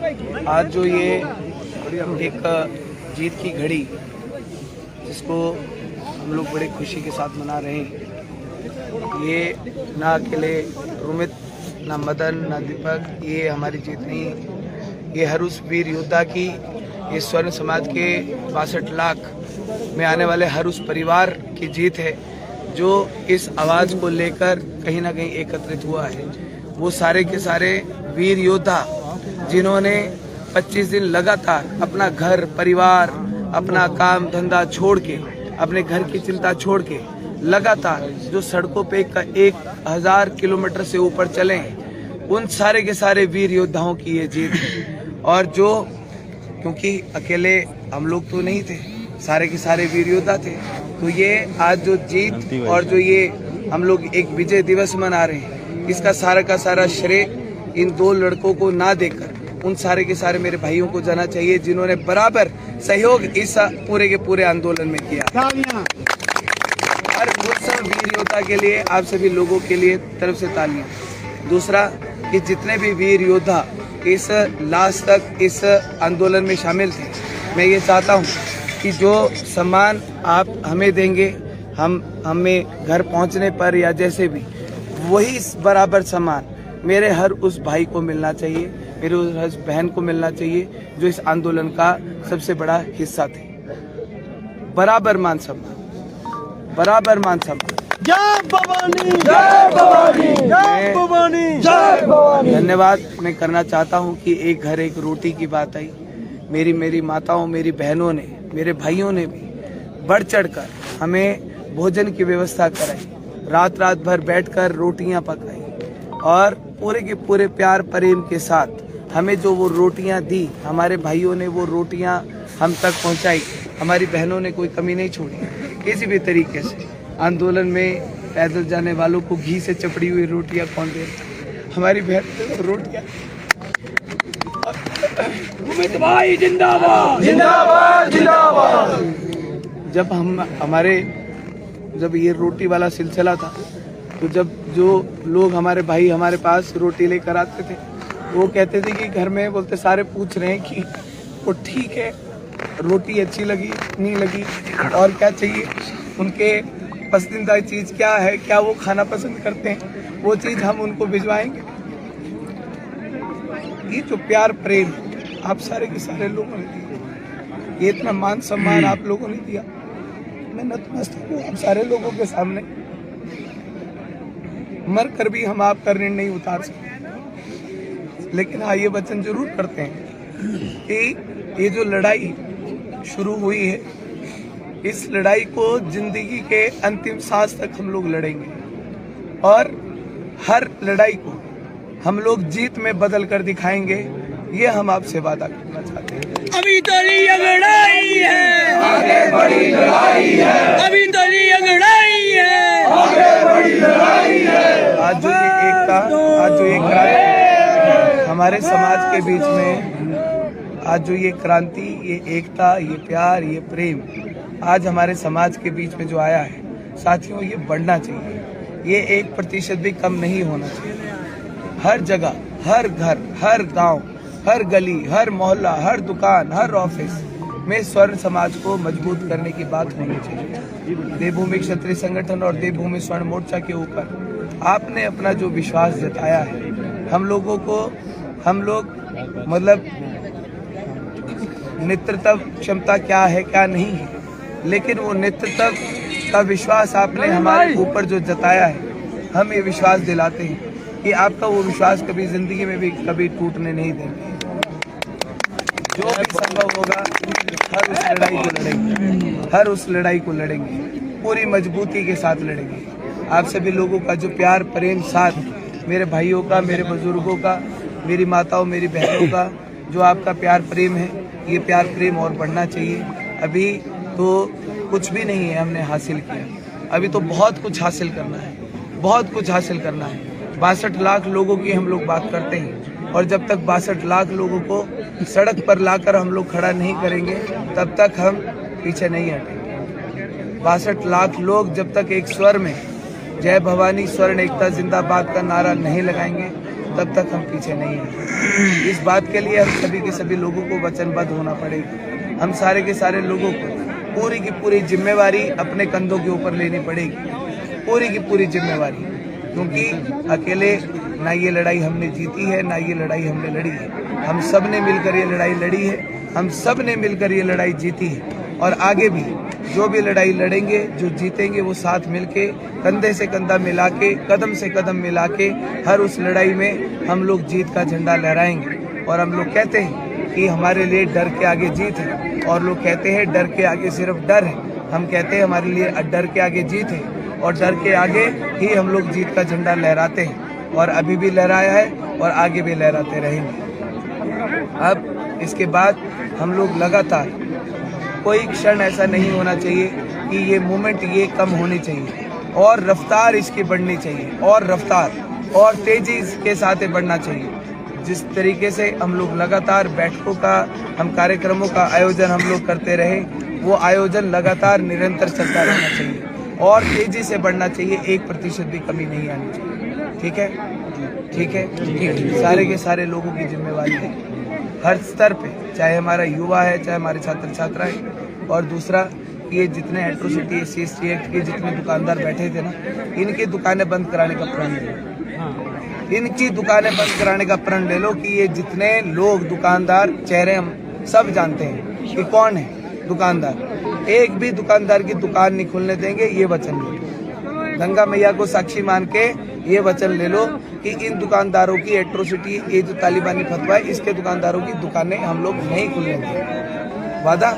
आज जो ये एक जीत की घड़ी जिसको हम लोग बड़े खुशी के साथ मना रहे हैं, ये ना अकेले रोमित, ना मदन, ना दीपक, ये हमारी जीत नहीं है। ये हर उस वीर योद्धा की, ये स्वर्ण समाज के 62 लाख में आने वाले हर उस परिवार की जीत है जो इस आवाज़ को लेकर कहीं ना कहीं एकत्रित हुआ है। वो सारे के सारे वीर योद्धा जिन्होंने 25 दिन लगातार अपना घर परिवार, अपना काम धंधा छोड़ के, अपने घर की चिंता छोड़ के लगातार जो सड़कों पे 1000 किलोमीटर से ऊपर चले हैं, उन सारे के सारे वीर योद्धाओं की ये जीत है। और जो क्योंकि अकेले हम लोग तो नहीं थे, सारे के सारे वीर योद्धा थे, तो ये आज जो जीत और जो ये हम लोग एक विजय दिवस मना रहे हैं, इसका सारा का सारा श्रेय इन दो लड़कों को ना देकर उन सारे के सारे मेरे भाइयों को जाना चाहिए जिन्होंने बराबर सहयोग इस पूरे के पूरे आंदोलन में किया। हर उस वीर योद्धा के लिए, आप सभी लोगों के लिए तरफ से तालियां। दूसरा कि जितने भी वीर योद्धा इस लास्ट तक इस आंदोलन में शामिल थे, मैं ये चाहता हूँ कि जो सम्मान आप हमें देंगे, हमें घर पहुँचने पर या जैसे भी, वही बराबर सम्मान मेरे हर उस भाई को मिलना चाहिए, मेरे उस बहन को मिलना चाहिए जो इस आंदोलन का सबसे बड़ा हिस्सा थे। बराबर मान सम्मान, बराबर मान सम्मान। जय भवानी, जय भवानी, जय भवानी, जय भवानी। धन्यवाद मैं करना चाहता हूं कि एक घर एक रोटी की बात आई। मेरी माताओं, मेरी बहनों ने, मेरे भाइयों ने भी बढ़ चढ़कर हमें भोजन की व्यवस्था कराई, रात भर बैठकर रोटियां पकाई और पूरे के पूरे प्यार प्रेम के साथ हमें जो वो रोटियां दी, हमारे भाइयों ने वो रोटियां हम तक पहुंचाई, हमारी बहनों ने कोई कमी नहीं छोड़ी। किसी भी तरीके से आंदोलन में पैदल जाने वालों को घी से चपड़ी हुई रोटियां कौन दे? हमारी बहन रोटियां। रोमित भाई जिंदाबाद, जिंदाबाद, जिंदाबाद। जब ये रोटी वाला सिलसिला था, तो जब जो लोग हमारे भाई हमारे पास रोटी लेकर आते थे, वो कहते थे कि घर में, बोलते सारे पूछ रहे हैं कि वो ठीक है, रोटी अच्छी लगी नहीं लगी और क्या चाहिए, उनके पसंदीदा चीज़ क्या है, क्या वो खाना पसंद करते हैं, वो चीज़ हम उनको भिजवाएंगे। ये जो प्यार प्रेम आप सारे के सारे लोगों ने दिया, ये इतना मान सम्मान आप लोगों ने दिया, मैं नतमस्तक हूँ आप सारे लोगों के सामने। मर कर भी हम आपका ऋण नहीं उतार सकते, लेकिन हाँ ये वचन जरूर करते हैं कि ये जो लड़ाई शुरू हुई है, इस लड़ाई को जिंदगी के अंतिम सांस तक हम लोग लड़ेंगे और हर लड़ाई को हम लोग जीत में बदल कर दिखाएंगे। ये हम आपसे वादा करना चाहते हैं। अभी तो लड़ाई है, आगे बड़ी लड़ाई है, अभी तो लड़ाई है, आगे बड़ी लड़ाई है। आज जो ये एकता, आज जो ये क्रांति हमारे समाज के बीच में, आज जो ये क्रांति, ये एकता, ये प्यार, ये प्रेम आज हमारे समाज के बीच में जो आया है, साथियों ये बढ़ना चाहिए, ये 1% भी कम नहीं होना चाहिए। हर जगह, हर घर, हर गांव, हर गली, हर मोहल्ला, हर दुकान, हर ऑफिस में स्वर्ण समाज को मजबूत करने की बात होनी चाहिए। देवभूमि क्षत्रिय संगठन और देवभूमि स्वर्ण मोर्चा के ऊपर आपने अपना जो विश्वास जताया है, हम लोगों को, हम लोग मतलब नेतृत्व क्षमता क्या है क्या नहीं है, लेकिन वो नेतृत्व का विश्वास आपने हमारे ऊपर जो जताया है, हम ये विश्वास दिलाते हैं कि आपका वो विश्वास कभी जिंदगी में भी कभी टूटने नहीं देंगे। जो भी संभव होगा हर उस लड़ाई को लड़ेंगे, हर उस लड़ाई को लड़ेंगे, पूरी मजबूती के साथ लड़ेंगे। आप सभी लोगों का जो प्यार प्रेम साथ, मेरे भाइयों का, मेरे बुजुर्गों का, मेरी माताओं, मेरी बहनों का जो आपका प्यार प्रेम है, ये प्यार प्रेम और बढ़ना चाहिए। अभी तो कुछ भी नहीं है हमने हासिल किया, अभी तो बहुत कुछ हासिल करना है, बहुत कुछ हासिल करना है। 62 लाख लोगों की हम लोग बात करते हैं और जब तक 62 लाख लोगों को सड़क पर लाकर हम लोग खड़ा नहीं करेंगे, तब तक हम पीछे नहीं हटेंगे। 62 लाख लोग जब तक एक स्वर में जय भवानी स्वर्ण एकता जिंदाबाद का नारा नहीं लगाएंगे, तब तक हम पीछे नहीं हैं। इस बात के लिए हम सभी के सभी लोगों को वचनबद्ध होना पड़ेगा। हम सारे के सारे लोगों को पूरी की पूरी जिम्मेवारी अपने कंधों के ऊपर लेनी पड़ेगी, पूरी की पूरी जिम्मेवारी, क्योंकि अकेले ना ये लड़ाई हमने जीती है, ना ये लड़ाई हमने लड़ी है। हम सब ने मिलकर ये लड़ाई लड़ी है, हम सब ने मिलकर ये लड़ाई जीती है, और आगे भी जो भी लड़ाई लड़ेंगे, जो जीतेंगे, वो साथ मिलके कंधे से कंधा मिला के, कदम से कदम मिला के हर उस लड़ाई में हम लोग जीत का झंडा लहराएंगे। और हम लोग कहते हैं कि हमारे लिए डर के आगे जीत है, और लोग कहते हैं डर के आगे सिर्फ डर है। हम कहते हैं हमारे लिए डर के आगे जीत है, और डर के आगे ही हम लोग जीत का झंडा लहराते हैं, और अभी भी लहराया है और आगे भी लहराते रहेंगे। अब इसके बाद हम लोग लगातार, कोई क्षण ऐसा नहीं होना चाहिए कि ये मूवमेंट ये कम होनी चाहिए, और रफ्तार इसकी बढ़नी चाहिए, और रफ्तार और तेजी के साथ बढ़ना चाहिए। जिस तरीके से हम लोग लगातार बैठकों का, हम कार्यक्रमों का आयोजन हम लोग करते रहे, वो आयोजन लगातार निरंतर चलता रहना चाहिए और तेजी से बढ़ना चाहिए। 1% भी कमी नहीं आनी चाहिए। ठीक है, ठीक है, ठीक है। सारे के सारे लोगों की जिम्मेवारी है हर स्तर पे, चाहे हमारा युवा है, चाहे हमारे छात्र छात्रा है। और दूसरा, ये जितने एट्रोसिटी SC/ST एक्ट के जितने दुकानदार बैठे थे ना, इनकी दुकानें बंद कराने का प्रण ले लो। इनकी दुकानें बंद कराने का प्रण ले लो कि ये जितने लोग दुकानदार, चेहरे हम सब जानते हैं कि कौन है दुकानदार, एक भी दुकानदार की दुकान नहीं खुलने देंगे। ये वचन ले लो, गंगा मैया को साक्षी मान के ये वचन ले लो कि इन दुकानदारों की एट्रोसिटी, ये जो तालिबानी फतवा है, इसके दुकानदारों की दुकानें हम लोग नहीं खुलने देंगे। वादा?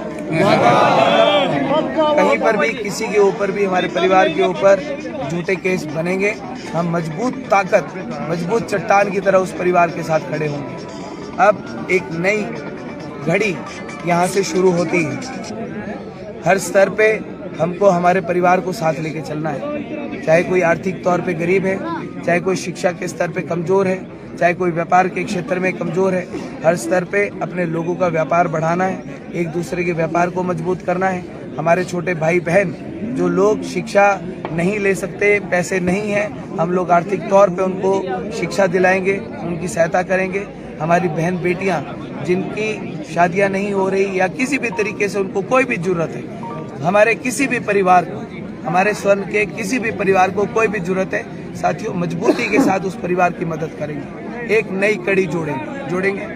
कहीं पर भी किसी के ऊपर भी, हमारे परिवार के ऊपर झूठे केस बनेंगे, हम मजबूत ताकत, मजबूत चट्टान की तरह उस परिवार के साथ खड़े होंगे। अब एक नई घड़ी यहाँ से शुरू होती है। हर स्तर पे हमको हमारे परिवार को साथ लेके चलना है, चाहे कोई आर्थिक तौर पे गरीब है, चाहे कोई शिक्षा के स्तर पे कमजोर है, चाहे कोई व्यापार के क्षेत्र में कमजोर है। हर स्तर पे अपने लोगों का व्यापार बढ़ाना है, एक दूसरे के व्यापार को मजबूत करना है। हमारे छोटे भाई बहन जो लोग शिक्षा नहीं ले सकते, पैसे नहीं हैं, हम लोग आर्थिक तौर पे उनको शिक्षा दिलाएंगे, उनकी सहायता करेंगे। हमारी बहन बेटियां जिनकी शादियां नहीं हो रही, या किसी भी तरीके से उनको कोई भी जरूरत है, हमारे किसी भी परिवार को, हमारे स्वर्ण के किसी भी परिवार को कोई भी जरूरत है, साथियों मजबूती के साथ उस परिवार की मदद करेंगे। एक नई कड़ी जोड़ेंगे।